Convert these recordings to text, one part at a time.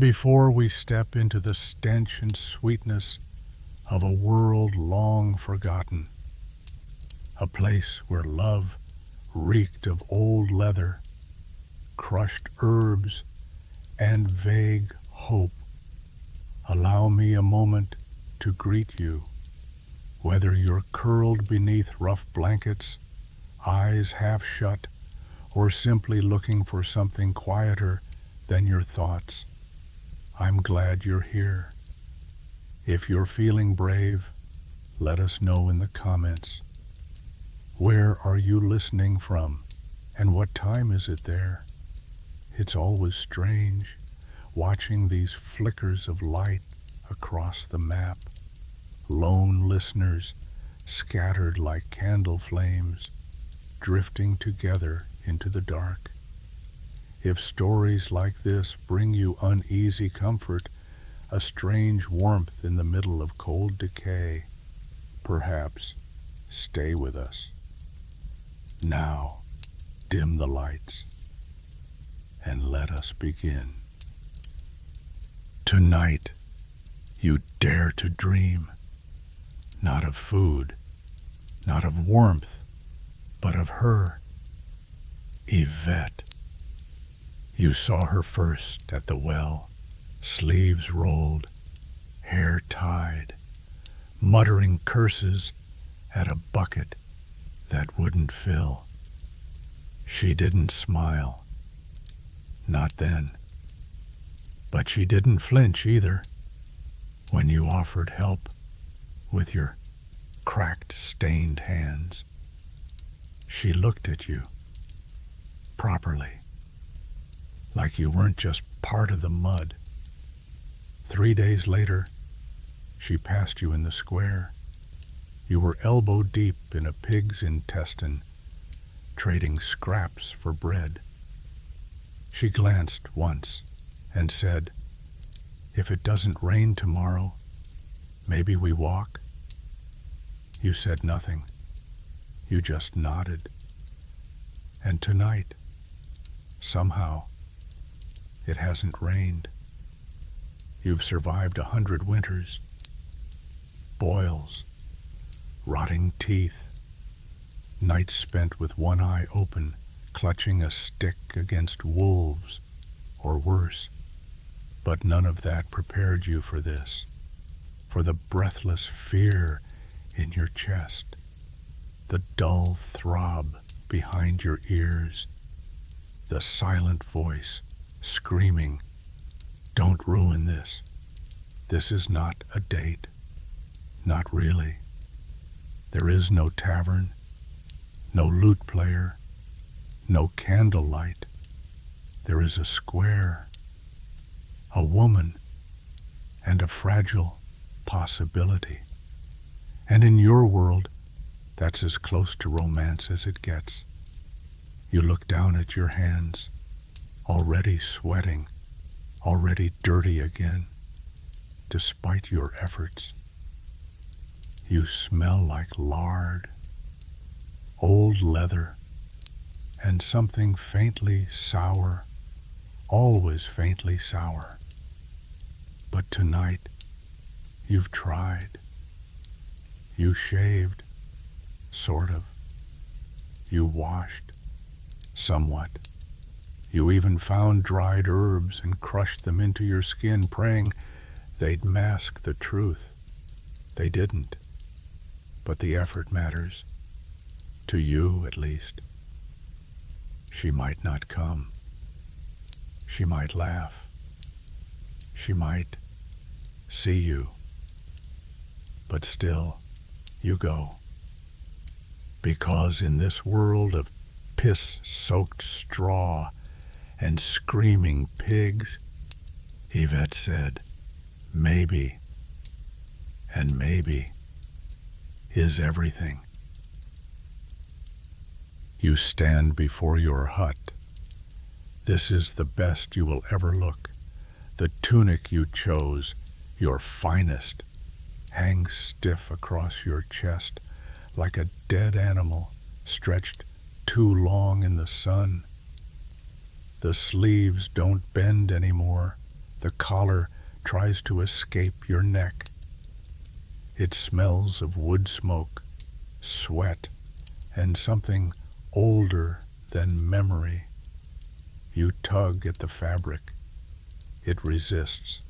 Before we step into the stench and sweetness of a world long forgotten, a place where love reeked of old leather, crushed herbs, and vague hope, allow me a moment to greet you, whether you're curled beneath rough blankets, eyes half shut, or simply looking for something quieter than your thoughts. I'm glad you're here. If you're feeling brave, let us know in the comments. Where are you listening from, and what time is it there? It's always strange watching these flickers of light across the map, lone listeners scattered like candle flames, drifting together into the dark. If stories like this bring you uneasy comfort, a strange warmth in the middle of cold decay, perhaps stay with us. Now, dim the lights and let us begin. Tonight, you dare to dream, not of food, not of warmth, but of her, Yvette. You saw her first at the well, sleeves rolled, hair tied, muttering curses at a bucket that wouldn't fill. She didn't smile, not then, but she didn't flinch either when you offered help with your cracked, stained hands. She looked at you properly, like you weren't just part of the mud. 3 days later, she passed you in the square. You were elbow deep in a pig's intestine, trading scraps for bread. She glanced once and said, "If it doesn't rain tomorrow, maybe we walk?" You said nothing. You just nodded. And tonight, somehow, it hasn't rained. You've survived 100 winters, boils, rotting teeth, nights spent with one eye open, clutching a stick against wolves, or worse. But none of that prepared you for this, for the breathless fear in your chest, the dull throb behind your ears, the silent voice screaming, "Don't ruin this. This is not a date. Not really. There is no tavern, no lute player, no candlelight. There is a square, a woman, and a fragile possibility. And in your world, that's as close to romance as it gets. You look down at your hands, already sweating, already dirty again, despite your efforts. You smell like lard, old leather, and something faintly sour, always faintly sour. But tonight, you've tried. You shaved, sort of. You washed, somewhat. You even found dried herbs and crushed them into your skin, praying they'd mask the truth. They didn't. But the effort matters. To you, at least. She might not come. She might laugh. She might see you. But still, you go. Because in this world of piss-soaked straw and screaming pigs, Yvette said, maybe, and maybe, is everything. You stand before your hut. This is the best you will ever look. The tunic you chose, your finest, hangs stiff across your chest like a dead animal stretched too long in the sun. The sleeves don't bend anymore, The collar tries to escape your neck. It smells of wood smoke, sweat, and something older than memory. You tug at the fabric. It resists.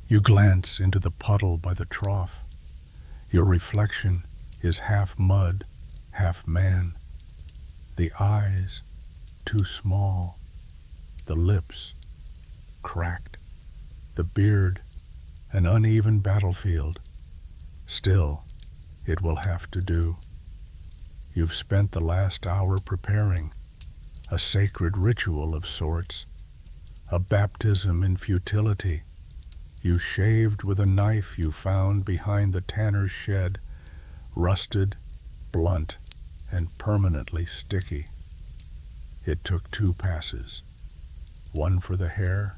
You glance into the puddle by the trough. Your reflection is half mud, half man. The eyes, too small. The lips, cracked. The beard, an uneven battlefield. Still, it will have to do. You've spent the last hour preparing, a sacred ritual of sorts, a baptism in futility. You shaved with a knife you found behind the tanner's shed, rusted, blunt, and permanently sticky. It took 2 passes, one for the hair,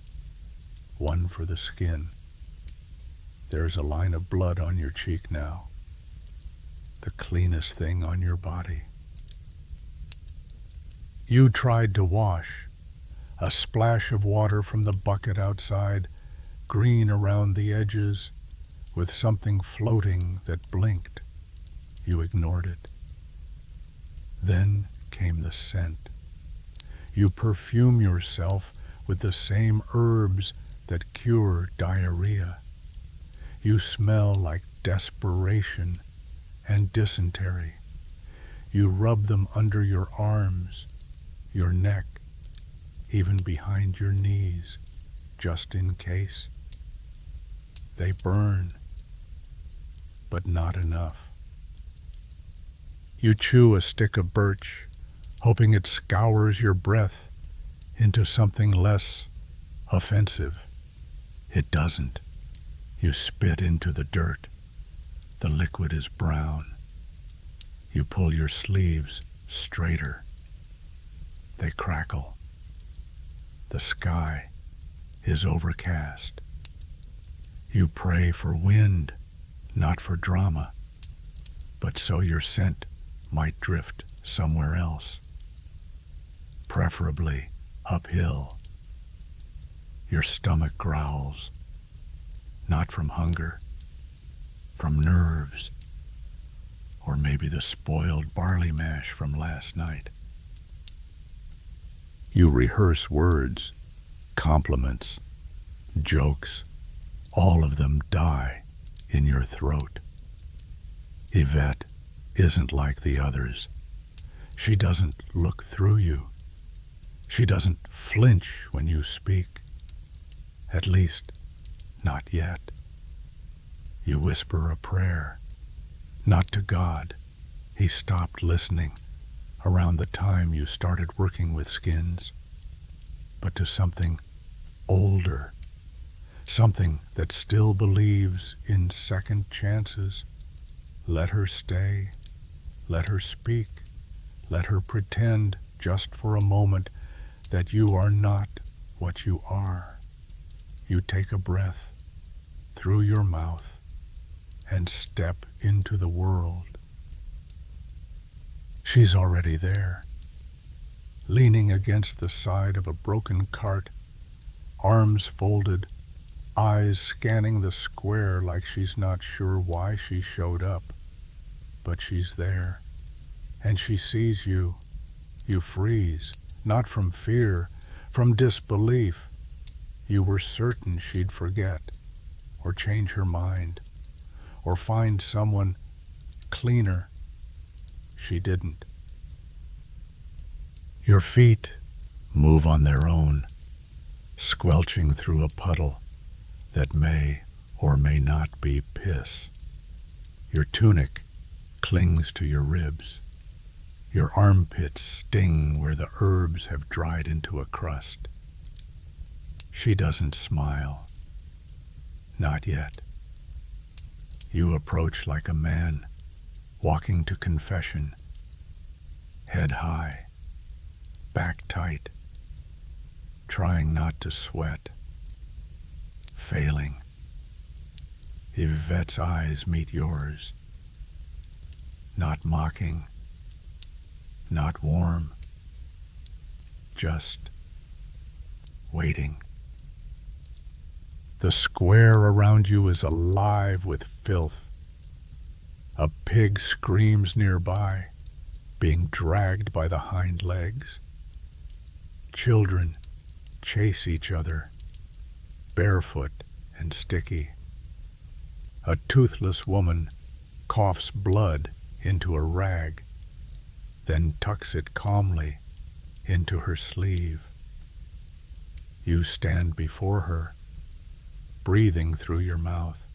one for the skin. There's a line of blood on your cheek now, the cleanest thing on your body. You tried to wash, a splash of water from the bucket outside, green around the edges, with something floating that blinked. You ignored it. Then came the scent. You perfume yourself with the same herbs that cure diarrhea. You smell like desperation and dysentery. You rub them under your arms, your neck, even behind your knees, just in case. They burn, but not enough. You chew a stick of birch, hoping it scours your breath into something less offensive. It doesn't. You spit into the dirt. The liquid is brown. You pull your sleeves straighter. They crackle. The sky is overcast. You pray for wind, not for drama, but so your scent might drift somewhere else, preferably uphill. Your stomach growls, not from hunger, from nerves, or maybe the spoiled barley mash from last night. You rehearse words, compliments, jokes. All of them die in your throat. Yvette isn't like the others. She doesn't look through you. She doesn't flinch when you speak. At least, not yet. You whisper a prayer, not to God. He stopped listening around the time you started working with skins, but to something older, something that still believes in second chances. Let her stay, let her speak, let her pretend just for a moment that you are not what you are. You take a breath through your mouth and step into the world. She's already there, leaning against the side of a broken cart, arms folded, eyes scanning the square like she's not sure why she showed up. But she's there, and she sees you. You freeze, not from fear, from disbelief. You were certain she'd forget, or change her mind, or find someone cleaner. She didn't. Your feet move on their own, squelching through a puddle that may or may not be piss. Your tunic clings to your ribs. Your armpits sting where the herbs have dried into a crust. She doesn't smile. Not yet. You approach like a man, walking to confession, head high, back tight, trying not to sweat, failing. Yvette's eyes meet yours, not mocking, not warm, just waiting. The square around you is alive with filth. A pig screams nearby, being dragged by the hind legs. Children chase each other, barefoot and sticky. A toothless woman coughs blood into a rag, then tucks it calmly into her sleeve. You stand before her, breathing through your mouth,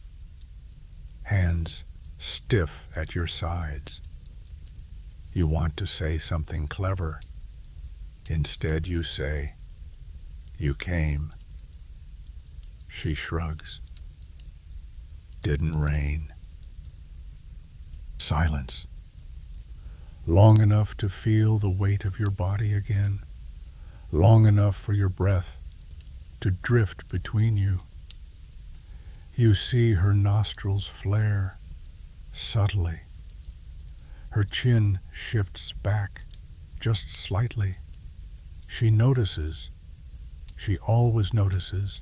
hands stiff at your sides. You want to say something clever. Instead you say, "You came." She shrugs. Didn't rain. Silence. Long enough to feel the weight of your body again. Long enough for your breath to drift between you. You see her nostrils flare subtly. Her chin shifts back just slightly. She notices. She always notices.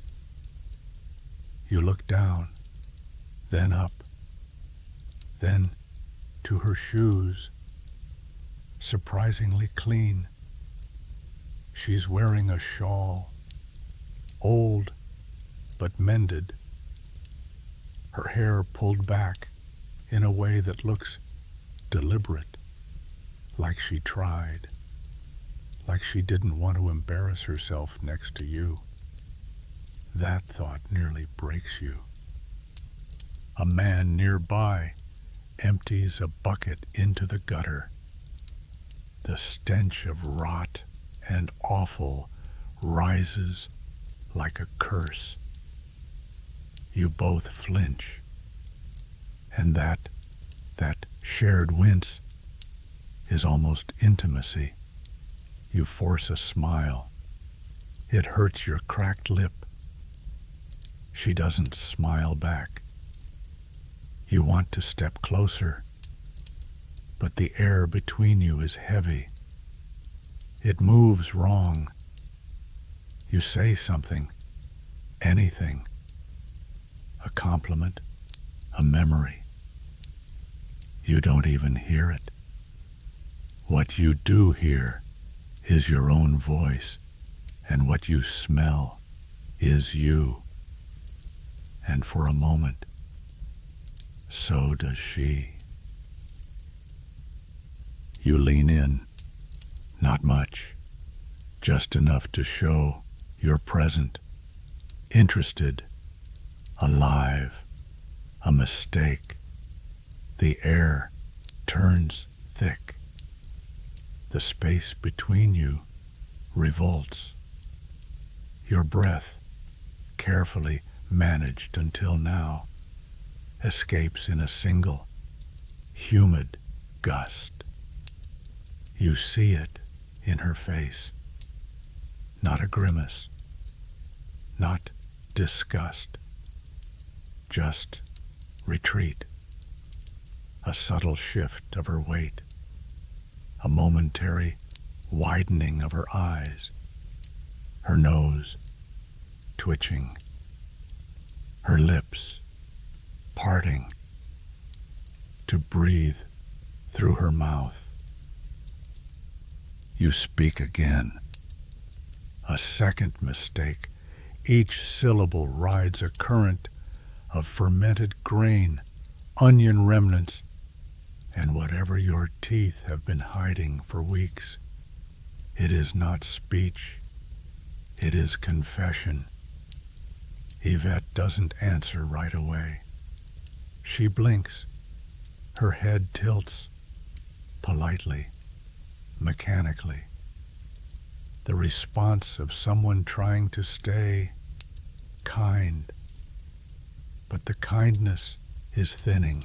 You look down, then up, then to her shoes, surprisingly clean. She's wearing a shawl, old but mended. Her hair pulled back in a way that looks deliberate, like she tried, like she didn't want to embarrass herself next to you. That thought nearly breaks you. A man nearby empties a bucket into the gutter. The stench of rot and offal rises like a curse. You both flinch, and that shared wince is almost intimacy. You force a smile. It hurts your cracked lip. She doesn't smile back. You want to step closer, but the air between you is heavy. It moves wrong. You say something, anything, a compliment, a memory. You don't even hear it. What you do hear is your own voice, and what you smell is you. And for a moment, so does she. You lean in, not much, just enough to show you're present, interested, alive, a mistake. The air turns thick. The space between you revolts. Your breath, carefully managed until now, escapes in a single, humid gust. You see it in her face. Not a grimace, not disgust, just retreat. A subtle shift of her weight, a momentary widening of her eyes, her nose twitching, her lips parting to breathe through her mouth. You speak again. A second mistake. Each syllable rides a current of fermented grain, onion remnants, and whatever your teeth have been hiding for weeks. It is not speech. It is confession. Yvette doesn't answer right away. She blinks. Her head tilts, politely, mechanically. The response of someone trying to stay kind. But the kindness is thinning.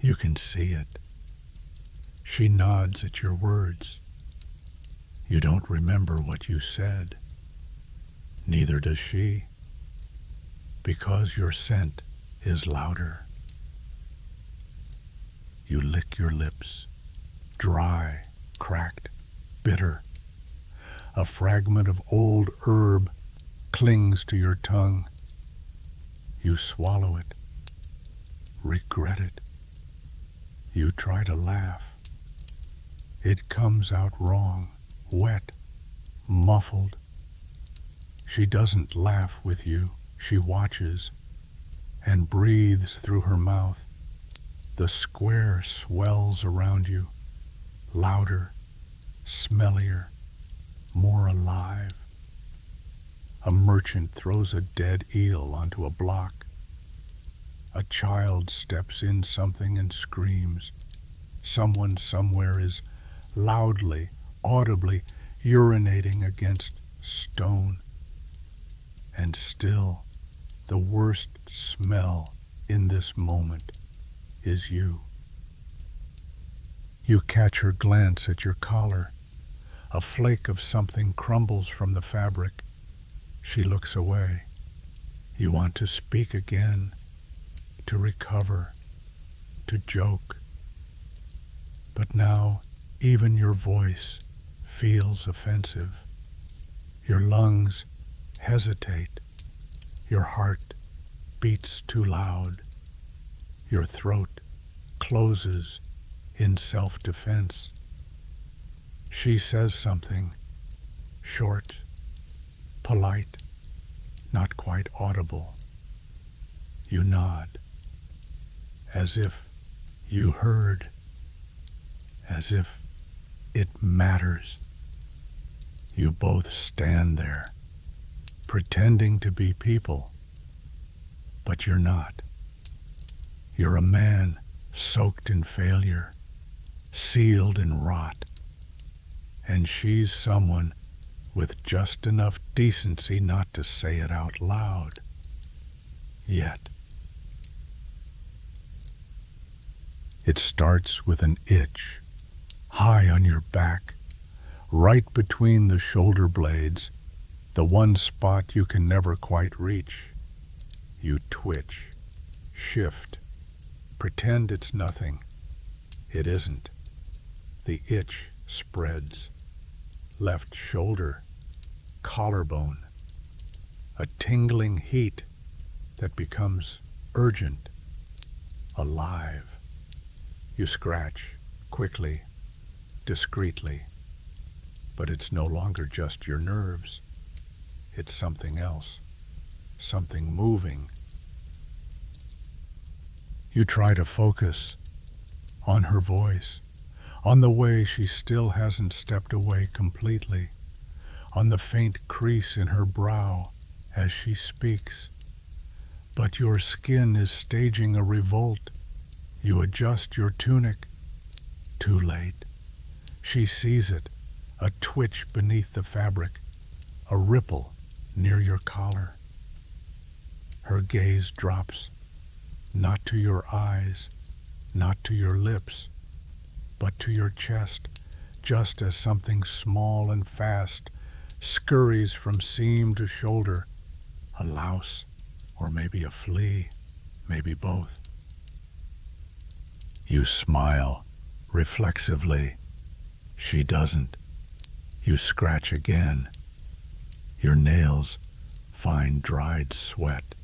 You can see it. She nods at your words. You don't remember what you said. Neither does she, because your scent is louder. You lick your lips, dry, cracked, bitter. A fragment of old herb clings to your tongue. You swallow it, regret it. You try to laugh. It comes out wrong, wet, muffled. She doesn't laugh with you. She watches and breathes through her mouth. The square swells around you, louder, smellier, more alive. A merchant throws a dead eel onto a block. A child steps in something and screams. Someone somewhere is loudly, audibly urinating against stone. And still, the worst smell in this moment is you. You catch her glance at your collar. A flake of something crumbles from the fabric. She looks away. You want to speak again, to recover, to joke. But now, even your voice feels offensive. Your lungs hesitate. Your heart beats too loud. Your throat closes in self-defense. She says something, short, polite, not quite audible. You nod, as if you heard, as if it matters. You both stand there, pretending to be people, but you're not. You're a man soaked in failure, sealed in rot, and she's someone with just enough decency not to say it out loud. Yet. It starts with an itch, high on your back, right between the shoulder blades, the one spot you can never quite reach. You twitch, shift, pretend it's nothing. It isn't. The itch spreads. Left shoulder, collarbone, a tingling heat that becomes urgent, alive. You scratch, quickly, discreetly, but it's no longer just your nerves. It's something else, something moving. You try to focus on her voice, on the way she still hasn't stepped away completely, on the faint crease in her brow as she speaks. But your skin is staging a revolt. You adjust your tunic. Too late. She sees it, a twitch beneath the fabric, a ripple near your collar. Her gaze drops, not to your eyes, not to your lips, but to your chest, just as something small and fast scurries from seam to shoulder, a louse, or maybe a flea, maybe both. You smile, reflexively. She doesn't. You scratch again. Your nails find dried sweat,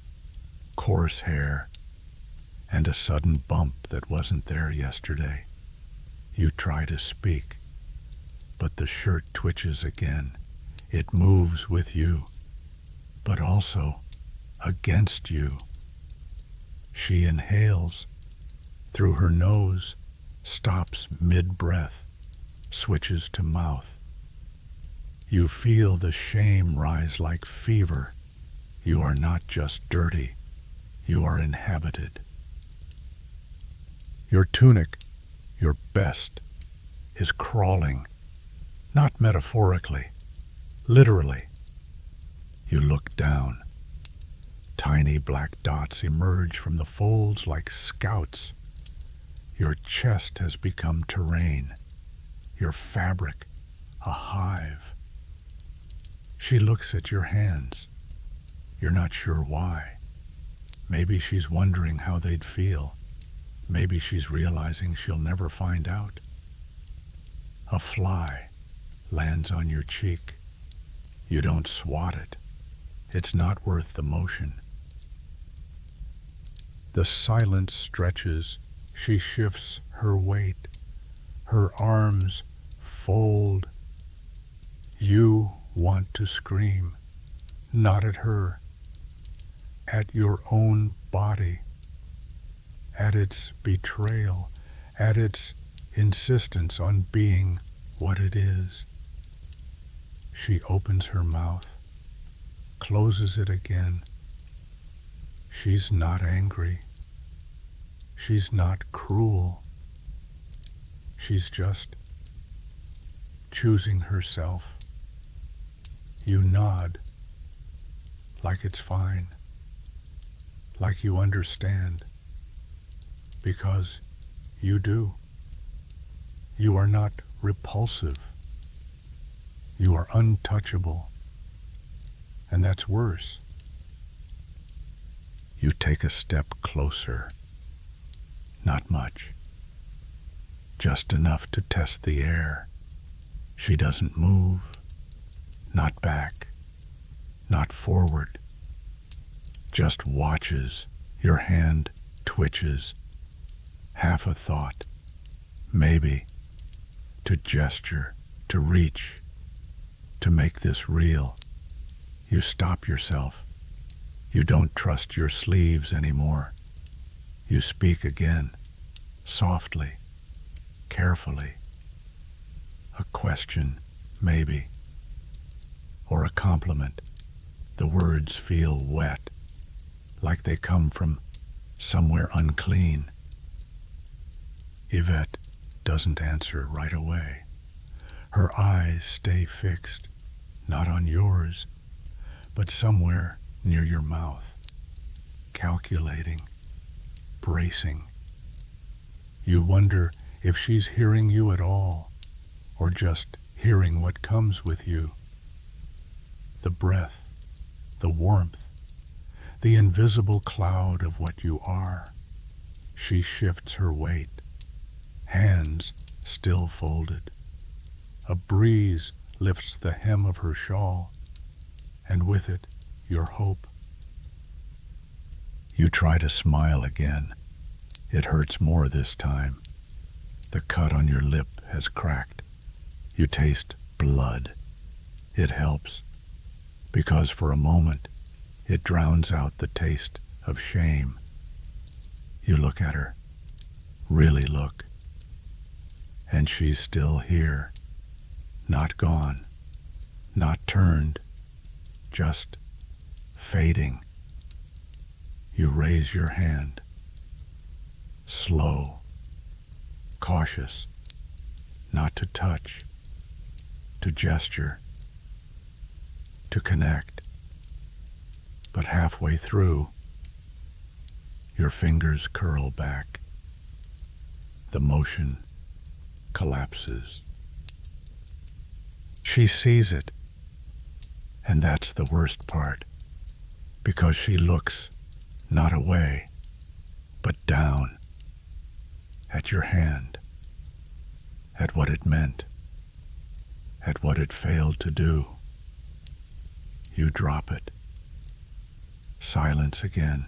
coarse hair, and a sudden bump that wasn't there yesterday. You try to speak, but the shirt twitches again. It moves with you, but also against you. She inhales through her nose, stops mid-breath, switches to mouth. You feel the shame rise like fever. You are not just dirty, you are inhabited. Your tunic, your best, is crawling, not metaphorically, literally. You look down. Tiny black dots emerge from the folds like scouts. Your chest has become terrain, your fabric a hive. She looks at your hands. You're not sure why. Maybe she's wondering how they'd feel. Maybe she's realizing she'll never find out. A fly lands on your cheek. You don't swat it. It's not worth the motion. The silence stretches. She shifts her weight. Her arms fold. You want to scream, not at her, at your own body, at its betrayal, at its insistence on being what it is. She opens her mouth, closes it again. She's not angry. She's not cruel. She's just choosing herself. You nod, like it's fine, like you understand, because you do. You are not repulsive. You are untouchable, and that's worse. You take a step closer, not much, just enough to test the air. She doesn't move, not back, not forward, just watches. Your hand twitches, half a thought, maybe, to gesture, to reach, to make this real. You stop yourself. You don't trust your sleeves anymore. You speak again, softly, carefully. A question, maybe, or a compliment. The words feel wet, like they come from somewhere unclean. Yvette doesn't answer right away. Her eyes stay fixed, not on yours, but somewhere near your mouth, calculating, bracing. You wonder if she's hearing you at all, or just hearing what comes with you. The breath, the warmth, the invisible cloud of what you are. She shifts her weight, hands still folded. A breeze lifts the hem of her shawl, and with it, your hope. You try to smile again. It hurts more this time. The cut on your lip has cracked. You taste blood. It helps, because for a moment, it drowns out the taste of shame. You look at her, really look, and she's still here, not gone, not turned, just fading. You raise your hand, slow, cautious, not to touch, to gesture, to connect. But halfway through, your fingers curl back. The motion collapses. She sees it, and that's the worst part, because she looks not away, but down at your hand, at what it meant, at what it failed to do. You drop it. Silence again.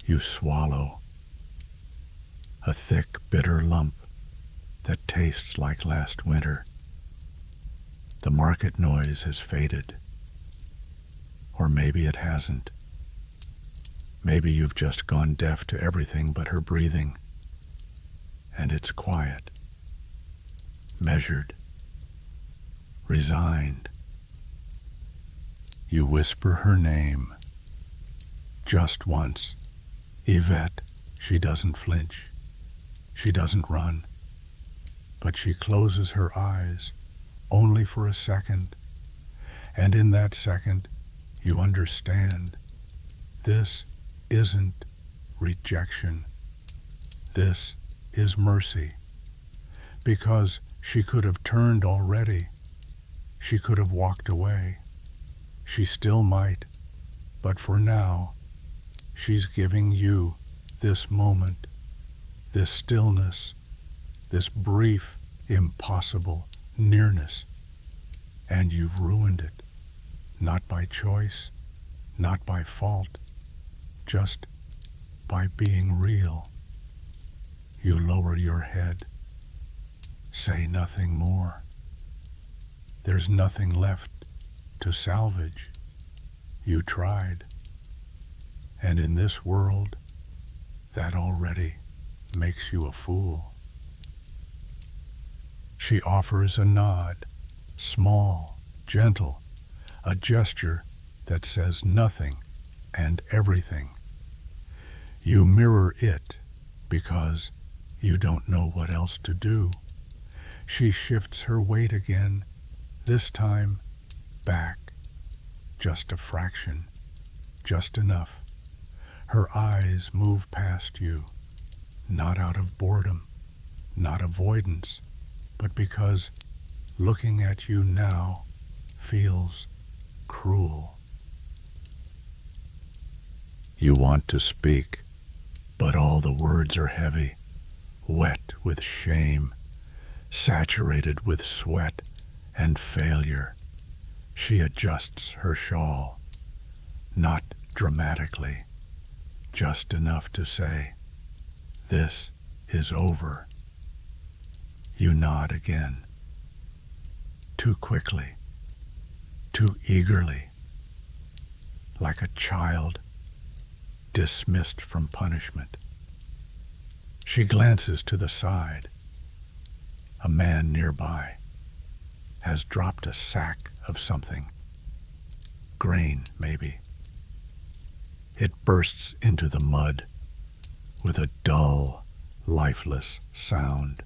You swallow. A thick, bitter lump that tastes like last winter. The market noise has faded. Or maybe it hasn't. Maybe you've just gone deaf to everything but her breathing. And it's quiet, measured, resigned. You whisper her name. Just once. Yvette. She doesn't flinch. She doesn't run. But she closes her eyes, only for a second. And in that second, you understand. This isn't rejection. This is mercy. Because she could have turned already. She could have walked away. She still might, but for now, she's giving you this moment, this stillness, this brief, impossible nearness, and you've ruined it, not by choice, not by fault, just by being real. You lower your head. Say nothing more. There's nothing left to salvage. You tried. And in this world, that already makes you a fool. She offers a nod, small, gentle, a gesture that says nothing and everything. You mirror it because you don't know what else to do. She shifts her weight again, this time back, just a fraction, just enough. Her eyes move past you, not out of boredom, not avoidance, but because looking at you now feels cruel. You want to speak, but all the words are heavy, wet with shame, saturated with sweat and failure. She adjusts her shawl, not dramatically, just enough to say, "This is over." You nod again, too quickly, too eagerly, like a child dismissed from punishment. She glances to the side. A man nearby has dropped a sack of something, grain maybe. It bursts into the mud with a dull, lifeless sound.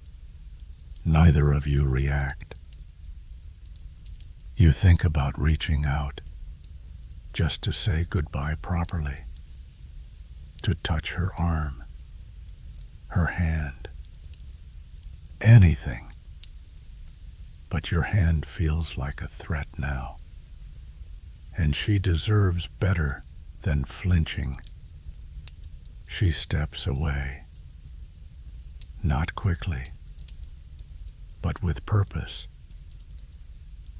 Neither of you react. You think about reaching out, just to say goodbye properly, to touch her arm, her hand, anything. But your hand feels like a threat now, and she deserves better than flinching. She steps away, not quickly, but with purpose.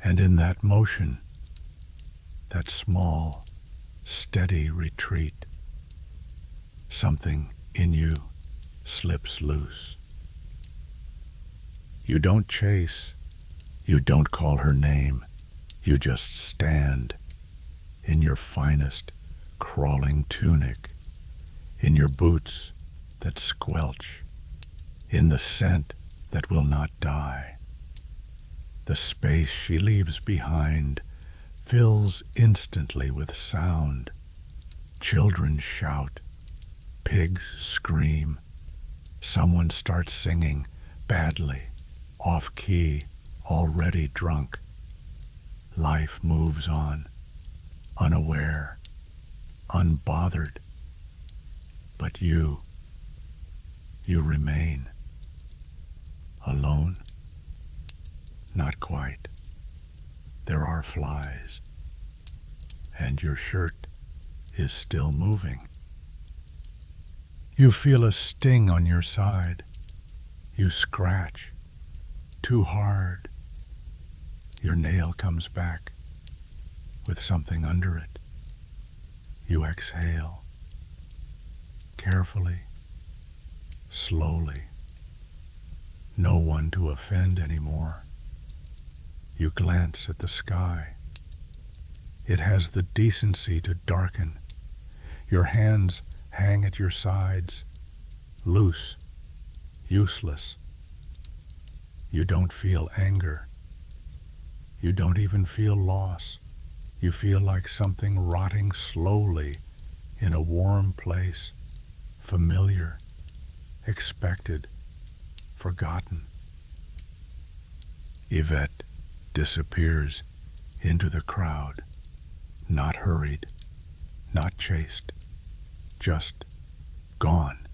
And in that motion, that small, steady retreat, something in you slips loose. You don't chase, you don't call her name, you just stand in your finest crawling tunic, in your boots that squelch, in the scent that will not die. The space she leaves behind fills instantly with sound. Children shout, pigs scream, someone starts singing badly, off key, already drunk. Life moves on, unaware, unbothered. But you remain. Alone? Not quite. There are flies, and your shirt is still moving. You feel a sting on your side. You scratch, too hard. Your nail comes back with something under it. You exhale, carefully, slowly. No one to offend anymore. You glance at the sky. It has the decency to darken. Your hands hang at your sides, loose, useless. You don't feel anger. You don't even feel loss. You feel like something rotting slowly in a warm place, familiar, expected, forgotten. Yvette disappears into the crowd, not hurried, not chased, just gone.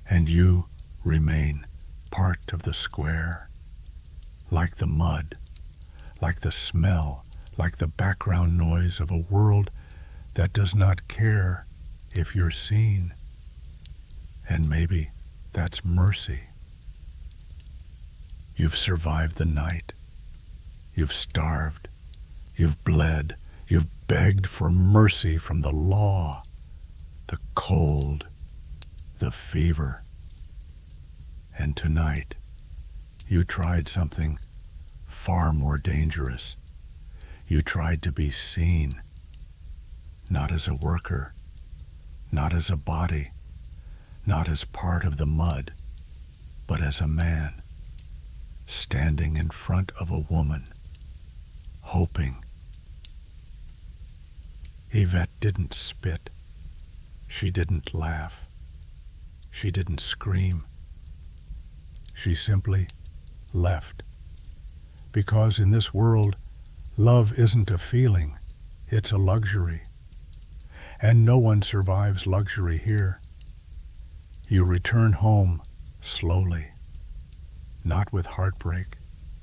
And you remain part of the square, like the mud, like the smell, like the background noise of a world that does not care if you're seen. And maybe that's mercy. You've survived the night. You've starved. You've bled. You've begged for mercy from the law. the cold, the fever. And tonight, you tried something far more dangerous. You tried to be seen, not as a worker, not as a body, not as part of the mud, but as a man, standing in front of a woman, hoping. Yvette didn't spit. She didn't laugh. She didn't scream. She simply left. Because in this world, love isn't a feeling, it's a luxury. And no one survives luxury here. You return home slowly, not with heartbreak.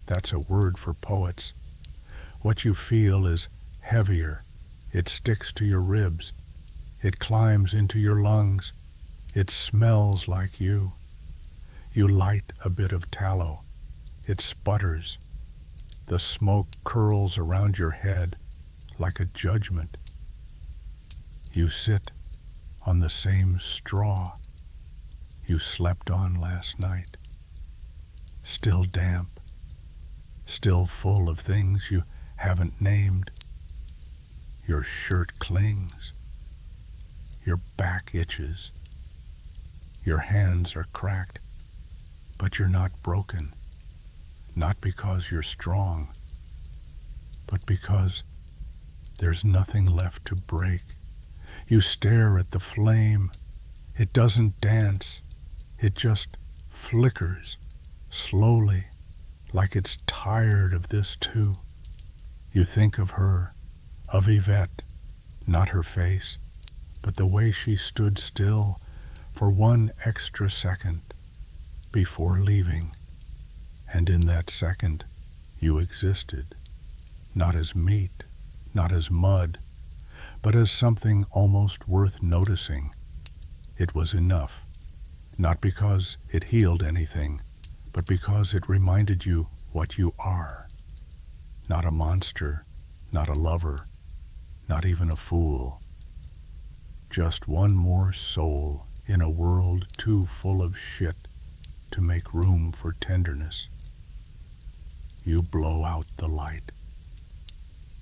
That's a word for poets. What you feel is heavier. It sticks to your ribs. It climbs into your lungs. It smells like you. You light a bit of tallow. It sputters. The smoke curls around your head like a judgment. You sit on the same straw you slept on last night, still damp, still full of things you haven't named. Your shirt clings. Your back itches. Your hands are cracked, but you're not broken. Not because you're strong, but because there's nothing left to break. You stare at the flame. It doesn't dance. It just flickers slowly, like it's tired of this too. You think of her, of Yvette, not her face, but the way she stood still for one extra second before leaving. And in that second, you existed, not as meat, not as mud, but as something almost worth noticing. It was enough, not because it healed anything, but because it reminded you what you are. Not a monster, not a lover, not even a fool. Just one more soul in a world too full of shit to make room for tenderness. You blow out the light.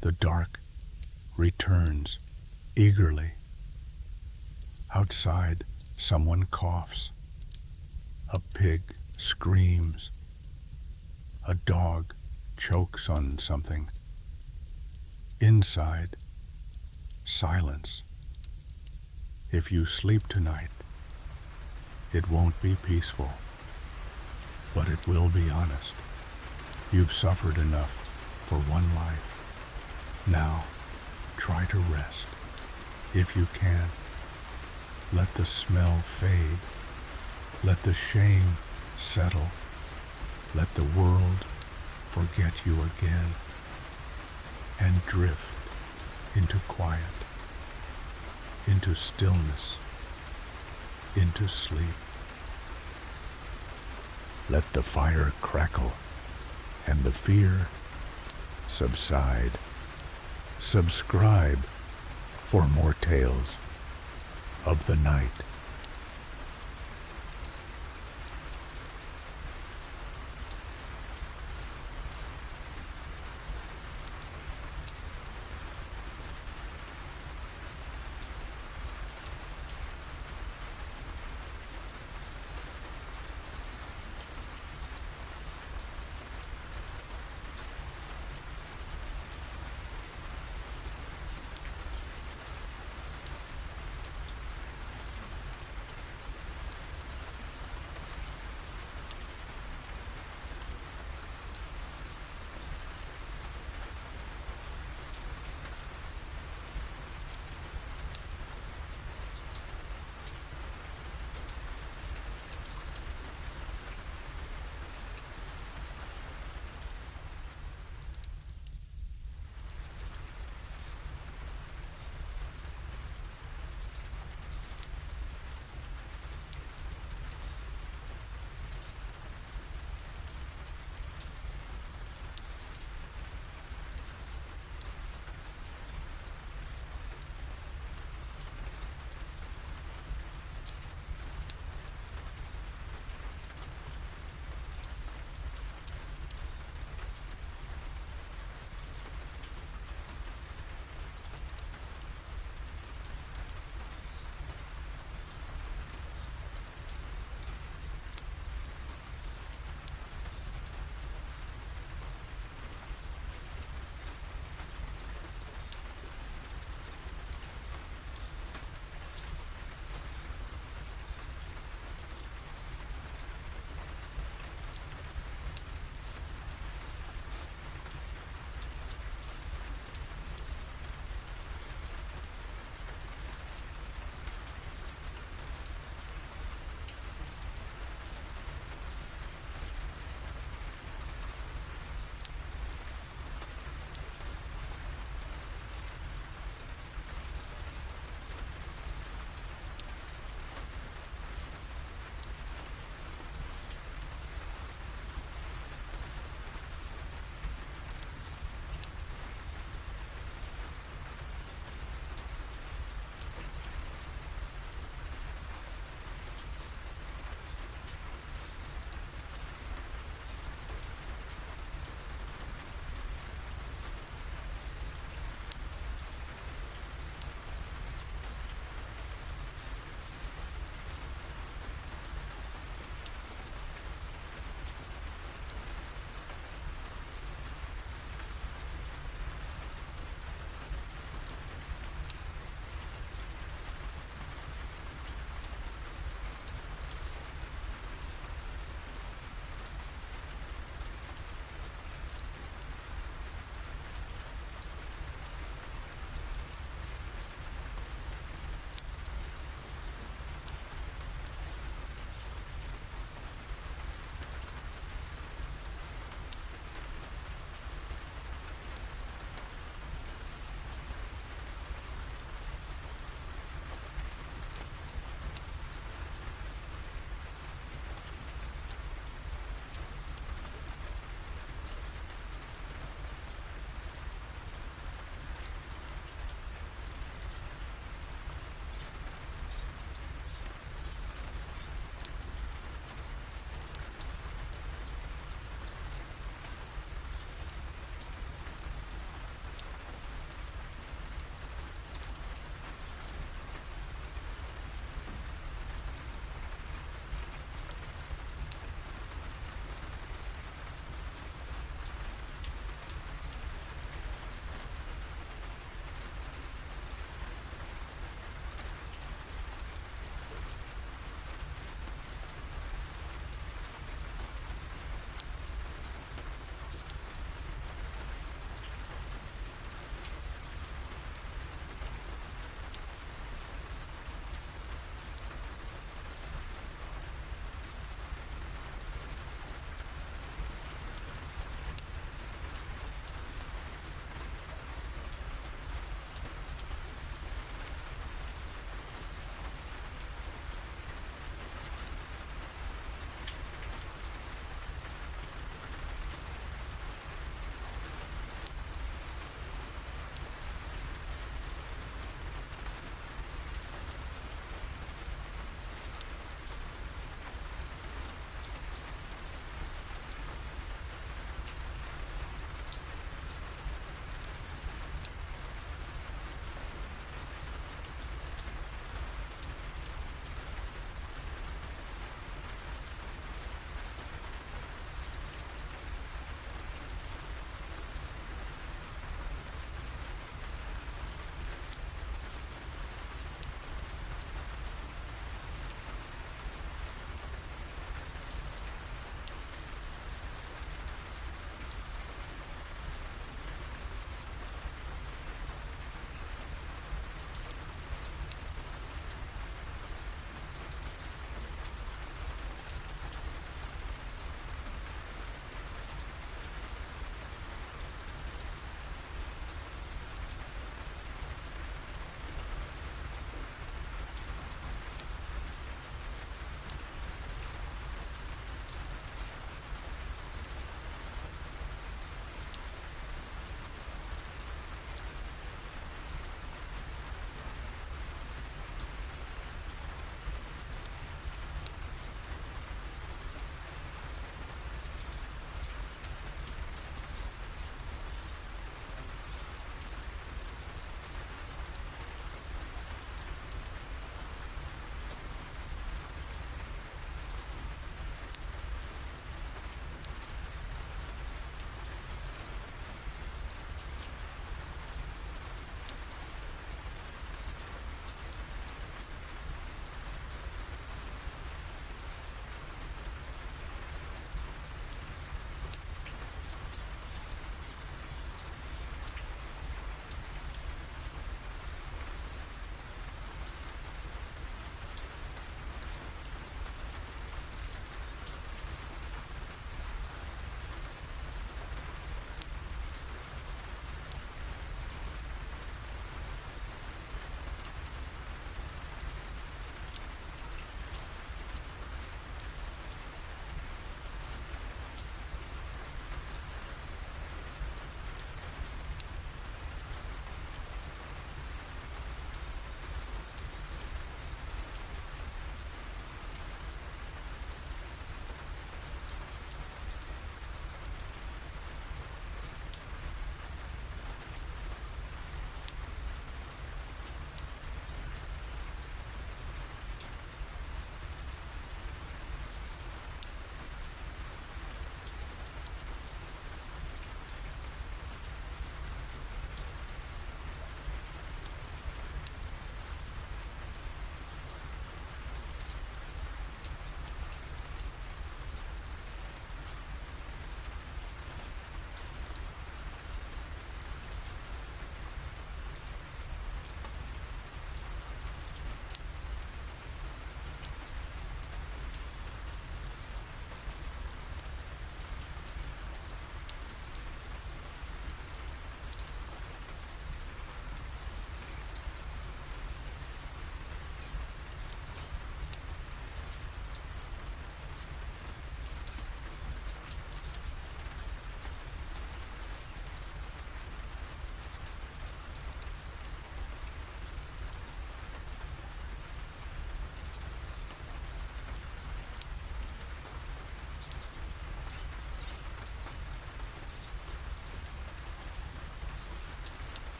The dark returns eagerly. Outside, someone coughs. A pig screams. A dog chokes on something. Inside, silence. If you sleep tonight, it won't be peaceful, but it will be honest. You've suffered enough for one life. Now, try to rest. If you can, let the smell fade. Let the shame settle. Let the world forget you again and drift into quiet, into stillness, into sleep. Let the fire crackle and the fear subside. Subscribe for more tales of the night.